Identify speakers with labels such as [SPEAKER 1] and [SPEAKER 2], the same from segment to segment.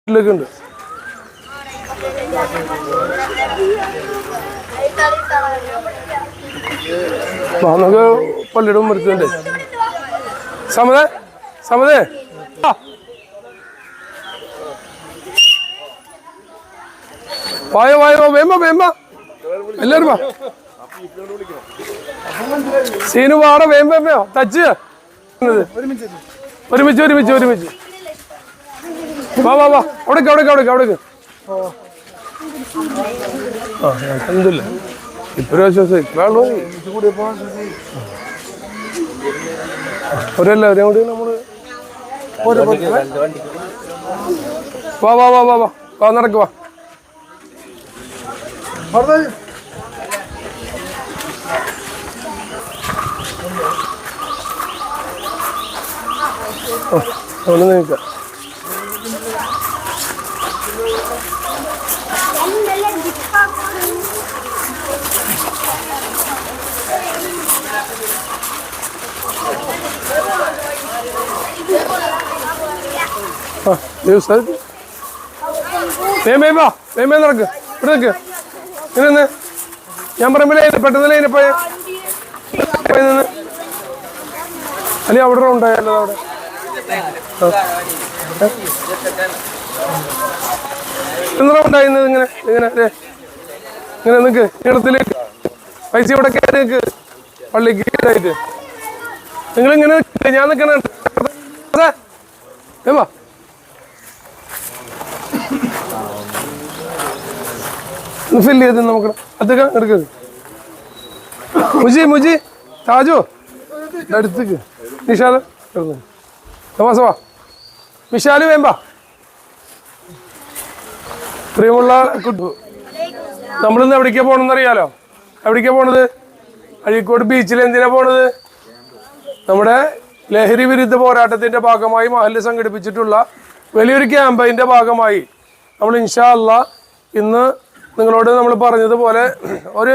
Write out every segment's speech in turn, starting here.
[SPEAKER 1] ഉണ്ട് നമുക്ക് പള്ളിയിടും മരുത്തുണ്ട് സമതേ സമതേ വായോ വായോ വേമ്പ വേമ്പ എല്ലാരും വാ സീനു വാട വേമ്പോ തച്ച് ഒരുമിച്ച് ഒരുമിച്ച് ഒരുമിച്ച് വാ വാ വാ അവിടേക്ക് അവിടേക്ക് അവിടേക്ക് അവിടേക്ക് ആ എന്തില്ല ഇപ്പൊരു ആശ്വാസം ഒരെല്ലാവരും കൂടി നമ്മള് വാ വാ വാ വാ വാ വാ നടക്ക് വാ അവിടെ നിൽക്കാം വേമേ നടക്ക് ഇവിടെ നിൽക്ക് ഇങ്ങനെ ഞാൻ പറയുമ്പോൾ പെട്ടെന്ന് ലൈനെ പോയ അല്ലെ അവിടെ ഉണ്ടായല്ലോ അവിടെ എന്താ ഉണ്ടായിരുന്നത് ഇങ്ങനെ ഇങ്ങനെ ഇങ്ങനെ നിൽക്ക് ഇടത്തിലേക്ക് പൈസ ഇവിടെ കയറി നിൽക്ക് പള്ളിക്ക് ആയിട്ട് നിങ്ങളിങ്ങനെ ഞാൻ നിൽക്കണ ഏമാ ഫില്ല് ചെയ്ത് നമുക്ക് അതൊക്കെ എടുക്കരുത് മുജി മുജി താജോ അടുത്തേക്ക് നിഷാദ് വാ വിശാല് വേമ്പ പ്രിയമുള്ള നമ്മളിന്ന് എവിടേക്കാ പോകണമെന്ന് അറിയാലോ എവിടേക്കാ പോണത് അഴീക്കോട് ബീച്ചിൽ എന്തിനാ പോണത് നമ്മുടെ ലഹരി വിരുദ്ധ പോരാട്ടത്തിന്റെ ഭാഗമായി മഹല്ല് സംഘടിപ്പിച്ചിട്ടുള്ള വലിയൊരു ക്യാമ്പയിന്റെ ഭാഗമായി നമ്മൾ ഇൻഷാ അല്ലാ ഇന്ന് നിങ്ങളോട് നമ്മൾ പറഞ്ഞതുപോലെ ഒരു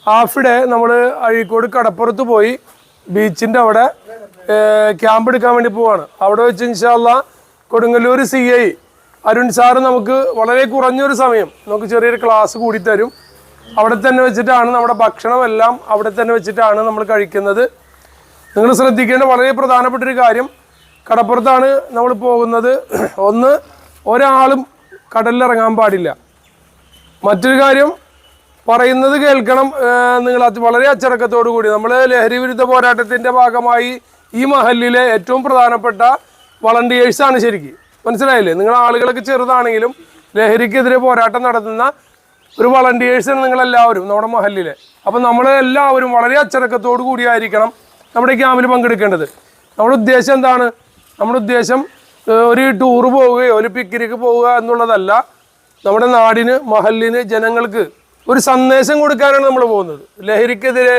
[SPEAKER 1] ഹാഫ് ഡേ നമ്മൾ അഴീക്കോട് കടപ്പുറത്ത് പോയി ബീച്ചിൻ്റെ അവിടെ ക്യാമ്പ് എടുക്കാൻ വേണ്ടി പോവാണ്. അവിടെ വെച്ച് ഇൻഷാ അല്ലാ കൊടുങ്ങല്ലൂർ CI അരുൺ സാറ് നമുക്ക് വളരെ കുറഞ്ഞൊരു സമയം നമുക്ക് ചെറിയൊരു ക്ലാസ് കൂടി തരും. അവിടെ തന്നെ വെച്ചിട്ടാണ് നമ്മുടെ ഭക്ഷണം എല്ലാം അവിടെ തന്നെ വെച്ചിട്ടാണ് നമ്മൾ കഴിക്കുന്നത്. നിങ്ങൾ ശ്രദ്ധിക്കേണ്ട വളരെ പ്രധാനപ്പെട്ടൊരു കാര്യം, കടപ്പുറത്താണ് നമ്മൾ പോകുന്നത്. ഒന്ന്, ഒരാളും കടലിലിറങ്ങാൻ പാടില്ല. മറ്റൊരു കാര്യം പറയുന്നത് കേൾക്കണം നിങ്ങൾ. വളരെ അച്ചടക്കത്തോടു കൂടി നമ്മൾ ലഹരി വിരുദ്ധ പോരാട്ടത്തിൻ്റെ ഭാഗമായി ഈ മഹല്ലിലെ ഏറ്റവും പ്രധാനപ്പെട്ട വളണ്ടിയേഴ്സാണ് ശരിക്കും. മനസ്സിലായില്ലേ? നിങ്ങൾ ആളുകളൊക്കെ ചെറുതാണെങ്കിലും ലഹരിക്കെതിരെ പോരാട്ടം നടത്തുന്ന ഒരു വളണ്ടിയേഴ്സാണ് നിങ്ങളെല്ലാവരും നമ്മുടെ മഹല്ലിലെ. അപ്പം നമ്മളെല്ലാവരും വളരെ അച്ചടക്കത്തോടു കൂടിയായിരിക്കണം നമ്മുടെ ക്യാമ്പിൽ പങ്കെടുക്കേണ്ടത്. നമ്മുടെ ഉദ്ദേശം എന്താണ്? നമ്മുടെ ഉദ്ദേശം ഒരു ടൂറ് പോവുകയോ ഒരു പിക്നിക്ക് പോവുക എന്നുള്ളതല്ല. നമ്മുടെ നാടിന്, മഹല്ലിന്, ജനങ്ങൾക്ക് ഒരു സന്ദേശം കൊടുക്കാനാണ് നമ്മൾ പോകുന്നത്. ലഹരിക്കെതിരെ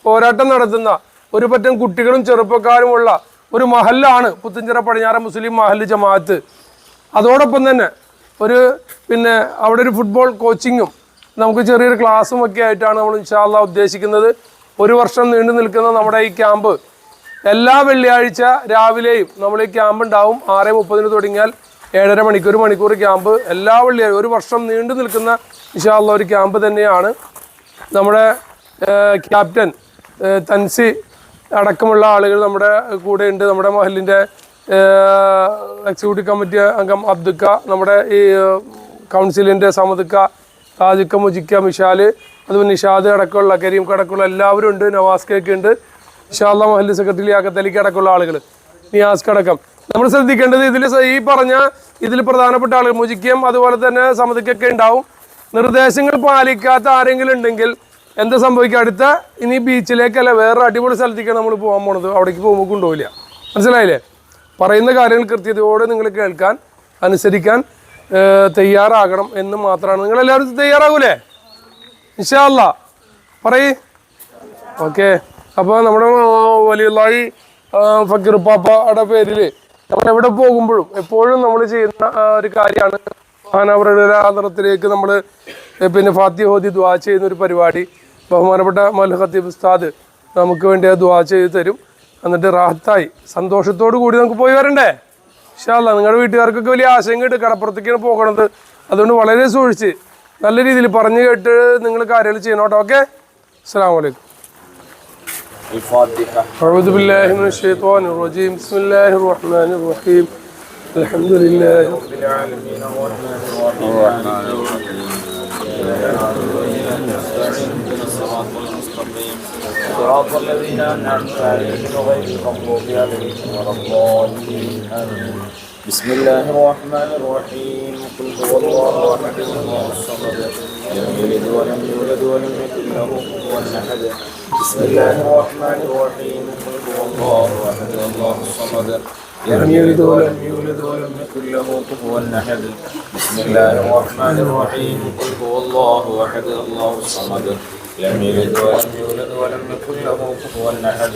[SPEAKER 1] പോരാട്ടം നടത്തുന്ന ഒരു പറ്റം കുട്ടികളും ചെറുപ്പക്കാരുമുള്ള ഒരു മഹല്ലാണ് പുത്തഞ്ചിറ പടിഞ്ഞാറ മുസ്ലിം മഹല്ല് ജമാഅത്ത്. അതോടൊപ്പം തന്നെ അവിടെ ഒരു ഫുട്ബോൾ കോച്ചിങ്ങും നമുക്ക് ചെറിയൊരു ക്ലാസ്സും ഒക്കെ ആയിട്ടാണ് നമ്മൾ ഇൻഷാ അല്ലാ ഉദ്ദേശിക്കുന്നത്. ഒരു വർഷം നീണ്ടു നിൽക്കുന്ന നമ്മുടെ ഈ ക്യാമ്പ് എല്ലാ വെള്ളിയാഴ്ച രാവിലെയും നമ്മൾ ഈ ക്യാമ്പ് ഉണ്ടാവും. 6:30 തുടങ്ങിയാൽ 7:30 മണിക്കൂർ, ഒരു മണിക്കൂർ ക്യാമ്പ് എല്ലാ വെള്ളിയാഴ്ച ഒരു വർഷം നീണ്ടു നിൽക്കുന്ന ഇൻഷാ അല്ലാ ഒരു ക്യാമ്പ് തന്നെയാണ്. നമ്മുടെ ക്യാപ്റ്റൻ തൻസി അടക്കമുള്ള ആളുകൾ നമ്മുടെ കൂടെ ഉണ്ട്. നമ്മുടെ മഹലിൻ്റെ എക്സിക്യൂട്ടീവ് കമ്മിറ്റി അംഗം അബ്ദുക്ക, നമ്മുടെ ഈ കൗൺസിലിൻ്റെ സമദുക്ക, താജുക്ക, മുജിക്ക, മിഷാല്, അതുപോലെ നിഷാദ് അടക്കമുള്ള കരീം അടക്കമുള്ള എല്ലാവരും ഉണ്ട്. നവാസ്കൊക്കെ ഉണ്ട്. ഇൻഷാ അല്ലാ മഹല്ല് സെക്രട്ടറി ആക്കത്തലിക്ക് അടക്കമുള്ള ആളുകൾ, നിയാസ്ക് അടക്കം. നമ്മൾ ശ്രദ്ധിക്കേണ്ടത് ഈ പറഞ്ഞ ഇതിൽ പ്രധാനപ്പെട്ട ആളുകൾ മുജിക്കയും അതുപോലെ തന്നെ സമദുക്കൊക്കെ ഉണ്ടാവും. നിർദ്ദേശങ്ങൾ പാലിക്കാത്ത ആരെങ്കിലും ഉണ്ടെങ്കിൽ എന്താ സംഭവിക്കുക? അടുത്ത ഇനി ബീച്ചിലേക്കല്ല വേറെ അടിപൊളി സ്ഥലത്തേക്കാണ് നമ്മൾ പോകാൻ പോണത്. അവിടേക്ക് പോകുമ്പോൾ കൊണ്ടുപോയില്ല. മനസ്സിലായില്ലേ? പറയുന്ന കാര്യങ്ങൾ കൃത്യതയോടെ നിങ്ങൾ കേൾക്കാൻ, അനുസരിക്കാൻ തയ്യാറാകണം എന്ന് മാത്രമാണ്. നിങ്ങളെല്ലാവരും തയ്യാറാകൂലേ? ഇൻഷാ അല്ലാ പറയ്. ഓക്കെ. അപ്പോൾ നമ്മുടെ വലിയുള്ളാഹി ഫക്കീർ പാപ്പയുടെ പേരിൽ നമ്മൾ എവിടെ പോകുമ്പോഴും എപ്പോഴും നമ്മൾ ചെയ്യുന്ന ഒരു കാര്യമാണ് മഹാനവറുടെ ആദരത്തിലേക്ക് നമ്മൾ ഫാത്തിഹ ഓതി ദുആ ചെയ്യുന്ന ഒരു പരിപാടി. ബഹുമാനപ്പെട്ട മൗലവി ഖത്തീബ് ഉസ്താദ് നമുക്ക് വേണ്ടി ആ ദുആ ചെയ്ത് തരും. എന്നിട്ട് റാഹത്തായി സന്തോഷത്തോടു കൂടി നമുക്ക് പോയി വരണ്ടേ? ഇൻഷാ അല്ലാഹ് നിങ്ങളുടെ വീട്ടുകാർക്കൊക്കെ വലിയ ആശങ്കയുണ്ട്, കടപ്പുറത്തേക്കാണ് പോകണത്. അതുകൊണ്ട് വളരെ സൂക്ഷിച്ച് നല്ല രീതിയിൽ പറഞ്ഞു കേട്ട് നിങ്ങൾ കാര്യങ്ങൾ ചെയ്യണം കേട്ടോ. ഓക്കെ, അസ്സലാമു അലൈക്കും. أعوذ بالله من الشيطان الرجيم. بسم الله الرحمن الرحيم. الحمد لله رب العالمين الرحمن الرحيم صراط الذين أنعمت عليهم غير المغضوب عليهم ولا الضالين. بسم الله الرحمن الرحيم. قل هو الله أحد الله الصمد لم يلد ولم يولد ولم يكن له كفوا أحد. بسم الله الرحمن الرحيم. قل هو الله أحد الله الصمد لم يلد ولم يولد ولم يكن له كفوا أحد. بسم الله الرحمن الرحيم. قل هو الله أحد الله الصمد لم يلد ولم يولد ولم يكن له كفوا أحد.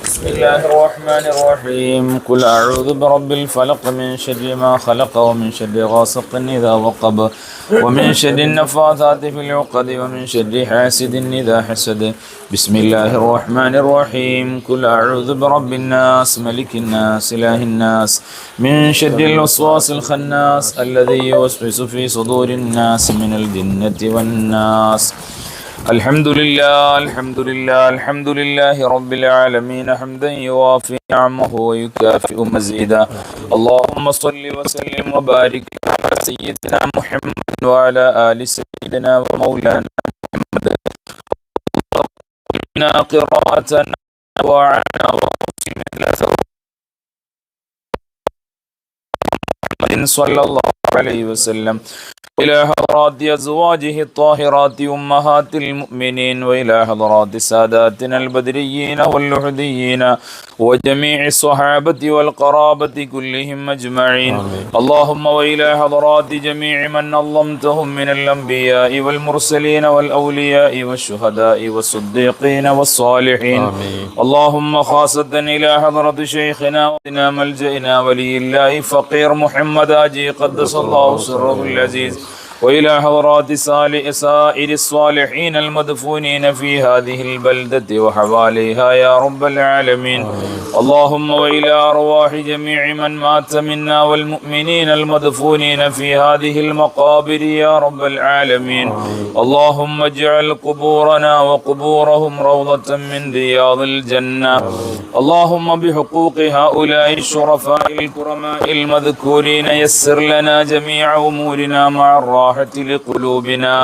[SPEAKER 1] بسم الله الرحمن الرحيم. قل أعوذ برب الفلق من شر ما خلق ومن شر غاسق إذا وقب ومن شر النفاثات في العقد ومن شر حاسد إذا حسد. بسم الله الرحمن الرحيم. قل أعوذ برب الناس ملك الناس إله الناس من شر الوسواس الخناس الذي يوسوس في صدور الناس من الجنة والناس. الحمد لله الحمد لله الحمد لله رب العالمين حمدا يوافي نعمه ويكافئ مزيدا. اللهم صل وسلم وبارك على سيدنا محمد وعلى آل سيدنا ومولانا محمد. اللهم قراءتنا وعنا وقسمنا محمد صلى الله عليه وسلم إلى حضرات أزواجه الطاهرات أمهات المؤمنين وإلى حضرات ساداتنا البدريين واللحديين وجميع الصحابة والقرابة كلهم أجمعين. اللهم وإلى حضرات جميع من نظمتهم من الأنبياء والمرسلين والأولياء والشهداء والصديقين والصالحين. اللهم خاصة إلى حضرة شيخنا ودنا ملجئنا ولي الله فقير محمد آجي قدس الله سره العزيز وإلى حضرات سائر الصالحين المدفونين في هذه البلدة وحواليها يا رب العالمين. اللهم وإلى أرواح جميع من مات منا والمؤمنين المدفونين في هذه المقابر يا رب العالمين. اللهم اجعل قبورنا وقبورهم روضة من رياض الجنة. اللهم بحقوق هؤلاء الشرفاء الكرماء المذكورين يسر لنا جميع أمورنا مع الراحة لقلوبنا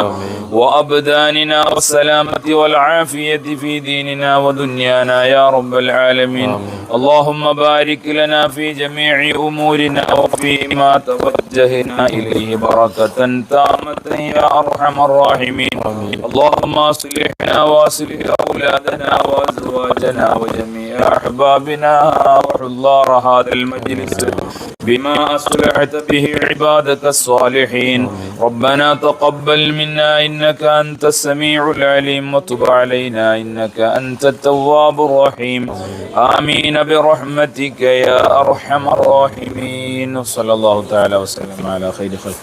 [SPEAKER 1] وأبداننا والسلامة والعافية في ديننا ودنيانا يا رب العالمين. اللهم بارك لنا في جميع أمورنا وفيما توجهنا إليه بركة تامة يا أرحم الراحمين. اللهم أصلحنا وأصلح أولادنا وأزواجنا وجميع أحبابنا وحضار هذا المجلس بما أصلحت به عبادك الصالحين. ربنا تقبل منا إنك أنت السميع العليم وتب علينا إنك أنت التواب الرحيم. آمين برحمتك يا أرحم الراحمين. صلى الله تعالى وسلم على خير خلق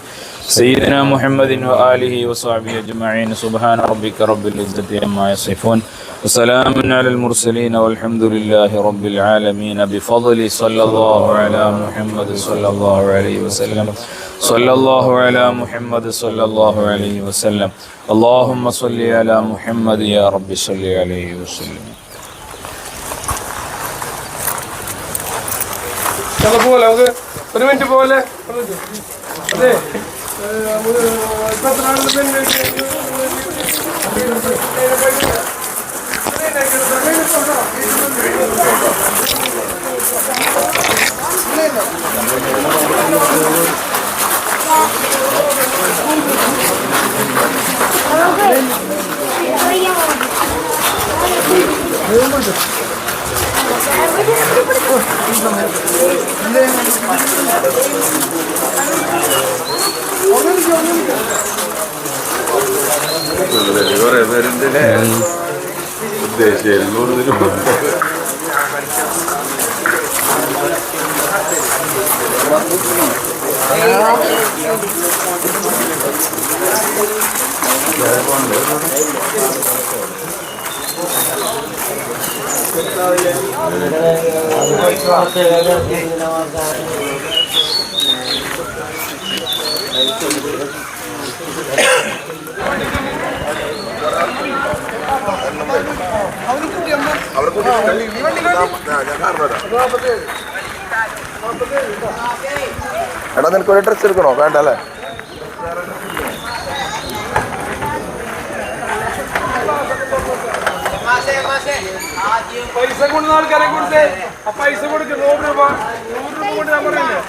[SPEAKER 1] سيدنا محمد وآله وصحبه أجمعين. سبحان ربك رب العزة عما يصفون وسلام على المرسلين والحمد لله رب العالمين. بفضل صلى الله على محمد صلى الله عليه وسلم. صلى الله على محمد صلى الله عليه وسلم. اللهم صل على محمد يا رب صل عليه وسلم. പോലെ നമുക്ക് ഒരു മിനിറ്റ് പോലെ അതെ
[SPEAKER 2] എടാ നിനക്കൊരു ഡ്രസ് എടുക്കണോ? വേണ്ട അല്ലേ?
[SPEAKER 1] പൈസ കൊടുക്കുന്ന ആൾക്കാരെ കൊടുത്ത് ആ പൈസ കൊടുക്കും. 100 രൂപ 100 രൂപ കൊണ്ട് ഞാൻ പറയില്ലേ.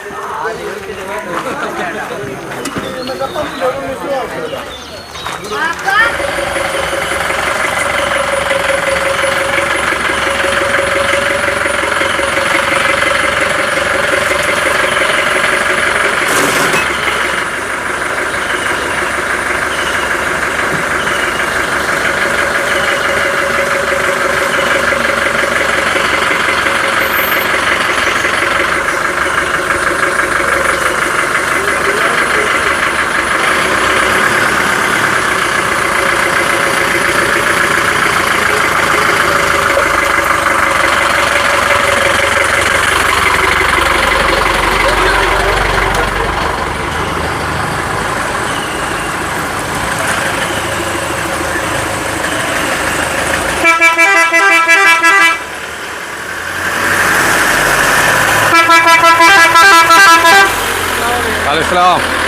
[SPEAKER 3] Alaikum salam.